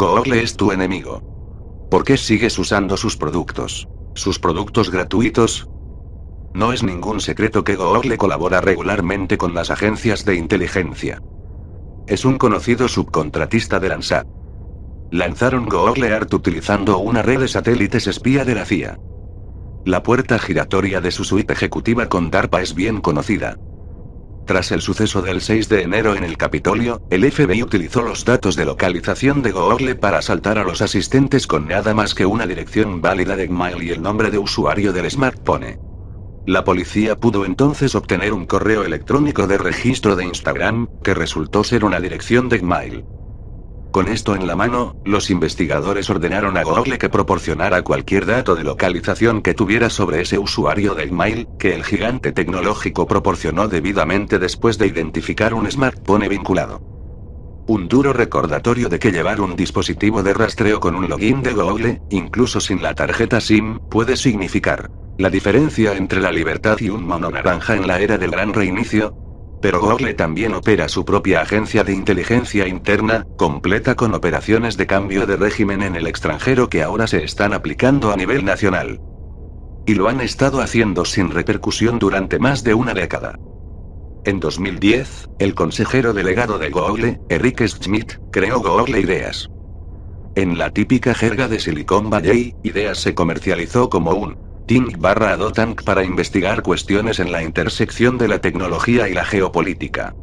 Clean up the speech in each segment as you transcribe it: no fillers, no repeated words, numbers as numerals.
Google es tu enemigo. ¿Por qué sigues usando sus productos? ¿Sus productos gratuitos? No es ningún secreto que Google colabora regularmente con las agencias de inteligencia. Es un conocido subcontratista de Landsat. Lanzaron Google Earth utilizando una red de satélites espía de la CIA. La puerta giratoria de su suite ejecutiva con DARPA es bien conocida. Tras el suceso del 6 de enero en el Capitolio, el FBI utilizó los datos de localización de Google para asaltar a los asistentes con nada más que una dirección válida de Gmail y el nombre de usuario del smartphone. La policía pudo entonces obtener un correo electrónico de registro de Instagram, que resultó ser una dirección de Gmail. Con esto en la mano, los investigadores ordenaron a Google que proporcionara cualquier dato de localización que tuviera sobre ese usuario de Gmail, que el gigante tecnológico proporcionó debidamente después de identificar un smartphone vinculado. Un duro recordatorio de que llevar un dispositivo de rastreo con un login de Google, incluso sin la tarjeta SIM, puede significar la diferencia entre la libertad y un mono naranja en la era del gran reinicio. Pero Google también opera su propia agencia de inteligencia interna, completa con operaciones de cambio de régimen en el extranjero que ahora se están aplicando a nivel nacional. Y lo han estado haciendo sin repercusión durante más de una década. En 2010, el consejero delegado de Google, Eric Schmidt, creó Google Ideas. En la típica jerga de Silicon Valley, Ideas se comercializó como un think/do tank para investigar cuestiones en la intersección de la tecnología y la geopolítica.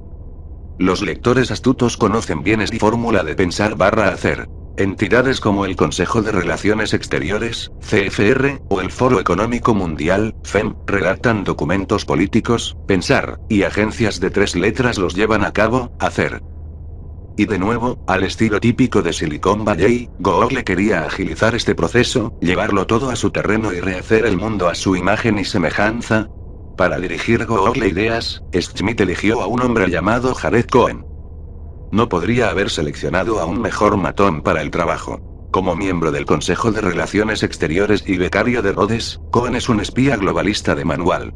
Los lectores astutos conocen bien esta fórmula de pensar/hacer. Entidades como el Consejo de Relaciones Exteriores, CFR, o el Foro Económico Mundial, FEM, redactan documentos políticos, pensar, y agencias de 3 letras los llevan a cabo, hacer. Y de nuevo, al estilo típico de Silicon Valley, Google quería agilizar este proceso, llevarlo todo a su terreno y rehacer el mundo a su imagen y semejanza. Para dirigir Google Ideas, Schmidt eligió a un hombre llamado Jared Cohen. No podría haber seleccionado a un mejor matón para el trabajo. Como miembro del Consejo de Relaciones Exteriores y becario de Rhodes, Cohen es un espía globalista de manual.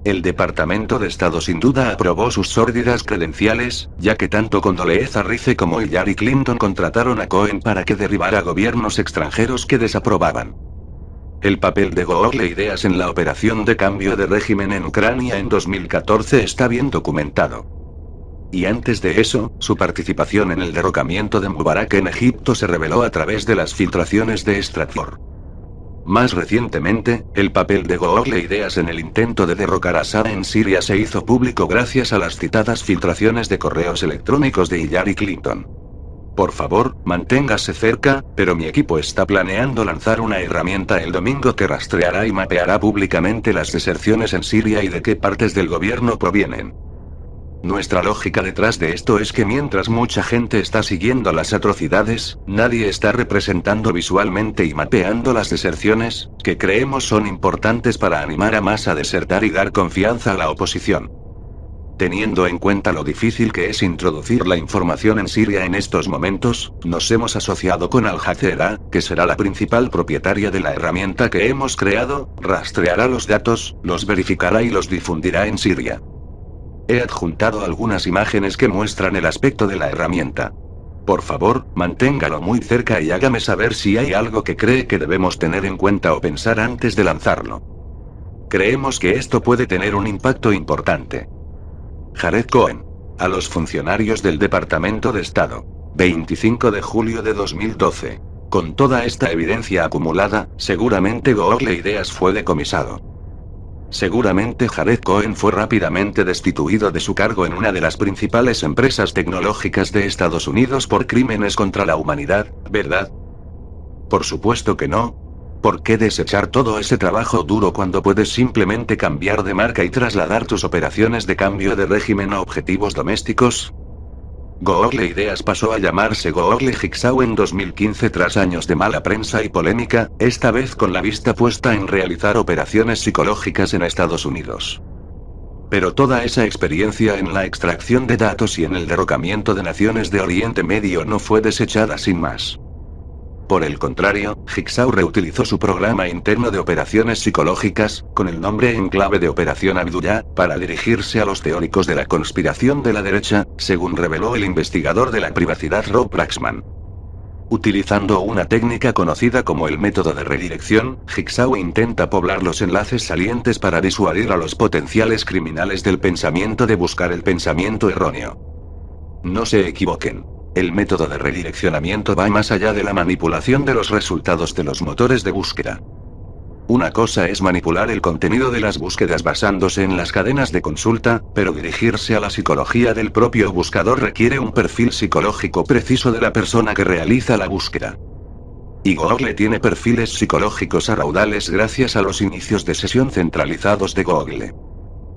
El Departamento de Estado sin duda aprobó sus sórdidas credenciales, ya que tanto Condoleezza Rice como Hillary Clinton contrataron a Cohen para que derribara gobiernos extranjeros que desaprobaban. El papel de Google Ideas en la operación de cambio de régimen en Ucrania en 2014 está bien documentado. Y antes de eso, su participación en el derrocamiento de Mubarak en Egipto se reveló a través de las filtraciones de Stratfor. Más recientemente, el papel de Google Ideas en el intento de derrocar a Assad en Siria se hizo público gracias a las citadas filtraciones de correos electrónicos de Hillary Clinton. Por favor, manténgase cerca, pero mi equipo está planeando lanzar una herramienta el domingo que rastreará y mapeará públicamente las deserciones en Siria y de qué partes del gobierno provienen. Nuestra lógica detrás de esto es que mientras mucha gente está siguiendo las atrocidades, nadie está representando visualmente y mapeando las deserciones, que creemos son importantes para animar a más a desertar y dar confianza a la oposición. Teniendo en cuenta lo difícil que es introducir la información en Siria en estos momentos, nos hemos asociado con Al Jazeera, que será la principal propietaria de la herramienta que hemos creado, rastreará los datos, los verificará y los difundirá en Siria. He adjuntado algunas imágenes que muestran el aspecto de la herramienta. Por favor, manténgalo muy cerca y hágame saber si hay algo que cree que debemos tener en cuenta o pensar antes de lanzarlo. Creemos que esto puede tener un impacto importante. Jared Cohen. A los funcionarios del Departamento de Estado. 25 de julio de 2012. Con toda esta evidencia acumulada, seguramente Google Ideas fue decomisado. Seguramente Jared Cohen fue rápidamente destituido de su cargo en una de las principales empresas tecnológicas de Estados Unidos por crímenes contra la humanidad, ¿verdad? Por supuesto que no. ¿Por qué desechar todo ese trabajo duro cuando puedes simplemente cambiar de marca y trasladar tus operaciones de cambio de régimen a objetivos domésticos? Google Ideas pasó a llamarse Google Jigsaw en 2015 tras años de mala prensa y polémica, esta vez con la vista puesta en realizar operaciones psicológicas en Estados Unidos. Pero toda esa experiencia en la extracción de datos y en el derrocamiento de naciones de Oriente Medio no fue desechada sin más. Por el contrario, Jigsaw reutilizó su programa interno de operaciones psicológicas, con el nombre en clave de Operación Abdullah, para dirigirse a los teóricos de la conspiración de la derecha, según reveló el investigador de la privacidad Rob Waxman. Utilizando una técnica conocida como el método de redirección, Jigsaw intenta poblar los enlaces salientes para disuadir a los potenciales criminales del pensamiento de buscar el pensamiento erróneo. No se equivoquen. El método de redireccionamiento va más allá de la manipulación de los resultados de los motores de búsqueda. Una cosa es manipular el contenido de las búsquedas basándose en las cadenas de consulta, pero dirigirse a la psicología del propio buscador requiere un perfil psicológico preciso de la persona que realiza la búsqueda. Y Google tiene perfiles psicológicos a raudales gracias a los inicios de sesión centralizados de Google.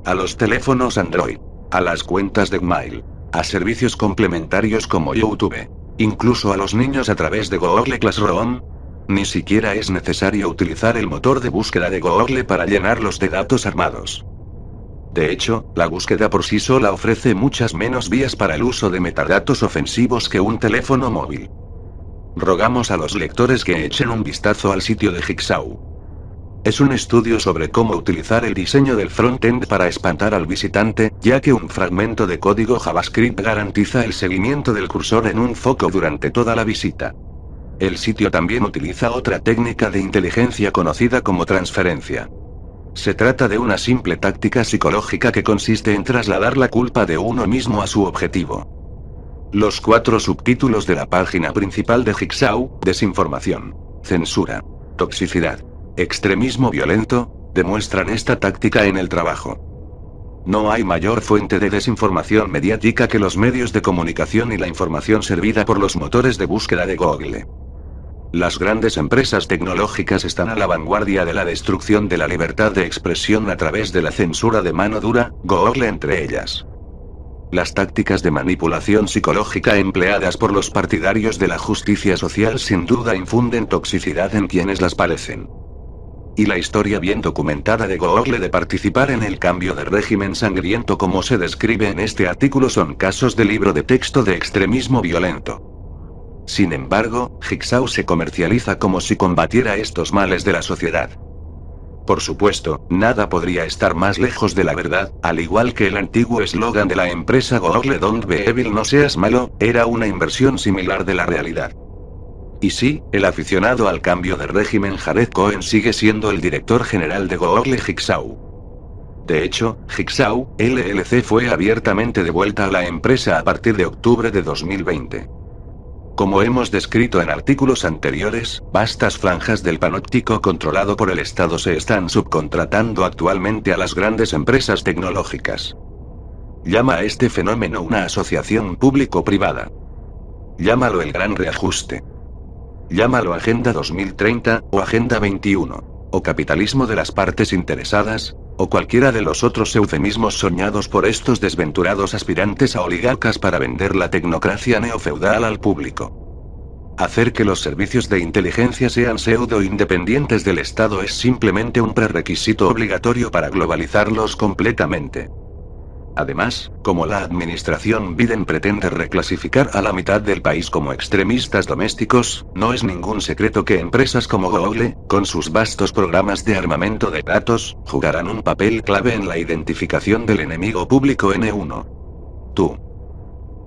A los teléfonos Android. A las cuentas de Gmail. A servicios complementarios como YouTube. Incluso a los niños a través de Google Classroom. Ni siquiera es necesario utilizar el motor de búsqueda de Google para llenarlos de datos armados. De hecho, la búsqueda por sí sola ofrece muchas menos vías para el uso de metadatos ofensivos que un teléfono móvil. Rogamos a los lectores que echen un vistazo al sitio de Jigsaw. Es un estudio sobre cómo utilizar el diseño del frontend para espantar al visitante, ya que un fragmento de código JavaScript garantiza el seguimiento del cursor en un foco durante toda la visita. El sitio también utiliza otra técnica de inteligencia conocida como transferencia. Se trata de una simple táctica psicológica que consiste en trasladar la culpa de uno mismo a su objetivo. Los 4 subtítulos de la página principal de Jigsaw: desinformación, censura, toxicidad, extremismo violento, demuestran esta táctica en el trabajo. No hay mayor fuente de desinformación mediática que los medios de comunicación y la información servida por los motores de búsqueda de Google. Las grandes empresas tecnológicas están a la vanguardia de la destrucción de la libertad de expresión a través de la censura de mano dura, Google entre ellas. Las tácticas de manipulación psicológica empleadas por los partidarios de la justicia social sin duda infunden toxicidad en quienes las padecen. Y la historia bien documentada de Google de participar en el cambio de régimen sangriento como se describe en este artículo son casos de libro de texto de extremismo violento. Sin embargo, Jigsaw se comercializa como si combatiera estos males de la sociedad. Por supuesto, nada podría estar más lejos de la verdad, al igual que el antiguo eslogan de la empresa Google Don't be evil, no seas malo, era una inversión similar de la realidad. Y sí, el aficionado al cambio de régimen Jared Cohen sigue siendo el director general de Google Jigsaw. De hecho, Jigsaw, LLC fue abiertamente devuelta a la empresa a partir de octubre de 2020. Como hemos descrito en artículos anteriores, vastas franjas del panóptico controlado por el Estado se están subcontratando actualmente a las grandes empresas tecnológicas. Llama a este fenómeno una asociación público-privada. Llámalo el gran reajuste. Llámalo Agenda 2030, o Agenda 21, o capitalismo de las partes interesadas, o cualquiera de los otros eufemismos soñados por estos desventurados aspirantes a oligarcas para vender la tecnocracia neofeudal al público. Hacer que los servicios de inteligencia sean pseudo-independientes del Estado es simplemente un prerequisito obligatorio para globalizarlos completamente. Además, como la administración Biden pretende reclasificar a la mitad del país como extremistas domésticos, no es ningún secreto que empresas como Google, con sus vastos programas de armamento de datos, jugarán un papel clave en la identificación del enemigo público N1. Tú.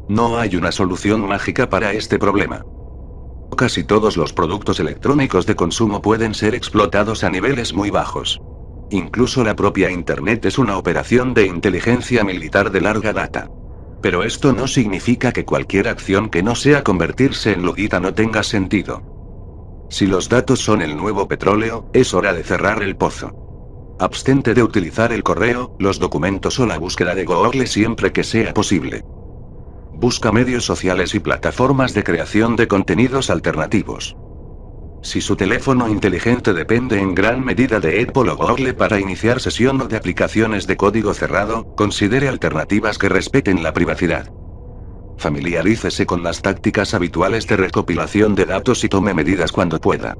No hay una solución mágica para este problema. Casi todos los productos electrónicos de consumo pueden ser explotados a niveles muy bajos. Incluso la propia Internet es una operación de inteligencia militar de larga data. Pero esto no significa que cualquier acción que no sea convertirse en ludita no tenga sentido. Si los datos son el nuevo petróleo, es hora de cerrar el pozo. Abstente de utilizar el correo, los documentos o la búsqueda de Google siempre que sea posible. Busca medios sociales y plataformas de creación de contenidos alternativos. Si su teléfono inteligente depende en gran medida de Apple o Google para iniciar sesión o de aplicaciones de código cerrado, considere alternativas que respeten la privacidad. Familiarícese con las tácticas habituales de recopilación de datos y tome medidas cuando pueda.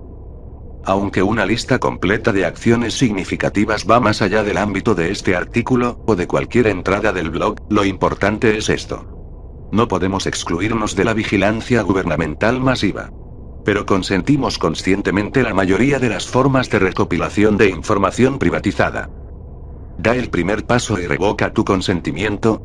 Aunque una lista completa de acciones significativas va más allá del ámbito de este artículo, o de cualquier entrada del blog, lo importante es esto. No podemos excluirnos de la vigilancia gubernamental masiva. Pero consentimos conscientemente la mayoría de las formas de recopilación de información privatizada. Da el primer paso y revoca tu consentimiento,